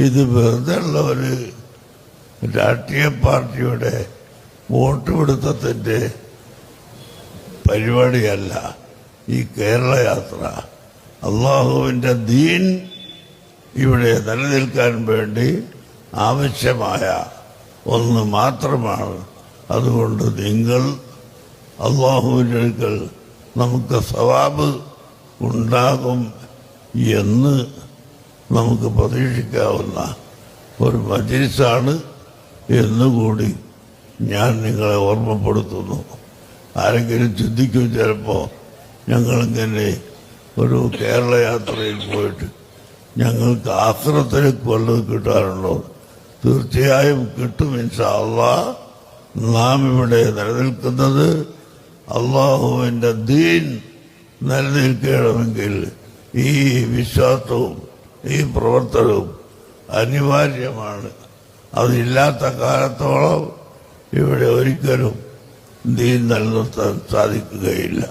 ഇത് വെറുതെ ഉള്ള ഒരു രാഷ്ട്രീയ പാർട്ടിയുടെ വോട്ട് പിടുത്തത്തിൻ്റെ പരിപാടിയല്ല ഈ കേരള യാത്ര. അള്ളാഹുവിൻ്റെ ദീൻ ഇവിടെ നിലനിൽക്കാൻ വേണ്ടി ആവശ്യമായ ഒന്ന് മാത്രമാണ്. അതുകൊണ്ട് നിങ്ങൾ അള്ളാഹുവിൻ്റെ അടുക്കൽ നമുക്ക് സവാബ് ഉണ്ടാകും എന്ന് നമുക്ക് പ്രതീക്ഷിക്കാവുന്ന ഒരു മജ്‌ലിസാണ് എന്നുകൂടി ഞാൻ നിങ്ങളെ ഓർമ്മപ്പെടുത്തുന്നു. ആരെങ്കിലും ചിന്തിക്കും ചിലപ്പോൾ ഞങ്ങളിങ്ങനെ ഒരു കേരള യാത്രയിൽ പോയിട്ട് ഞങ്ങൾക്ക് ആഖിറത്തിലേക്ക് വല്ലതും കിട്ടാറുണ്ടോ? തീർച്ചയായും കിട്ടും ഇൻഷാ അല്ലാഹ്. നാം ഇവിടെ നിലനിൽക്കുന്നത് അള്ളാഹുവിൻ്റെ ദീൻ നിലനിൽക്കണമെങ്കിൽ ഈ വിശ്വാസവും ഈ പ്രവർത്തനവും അനിവാര്യമാണ്. അതില്ലാത്ത കാലത്തോളം ഇവിടെ ഒരിക്കലും ദീൻ നിലനിർത്താൻ സാധിക്കുകയില്ല.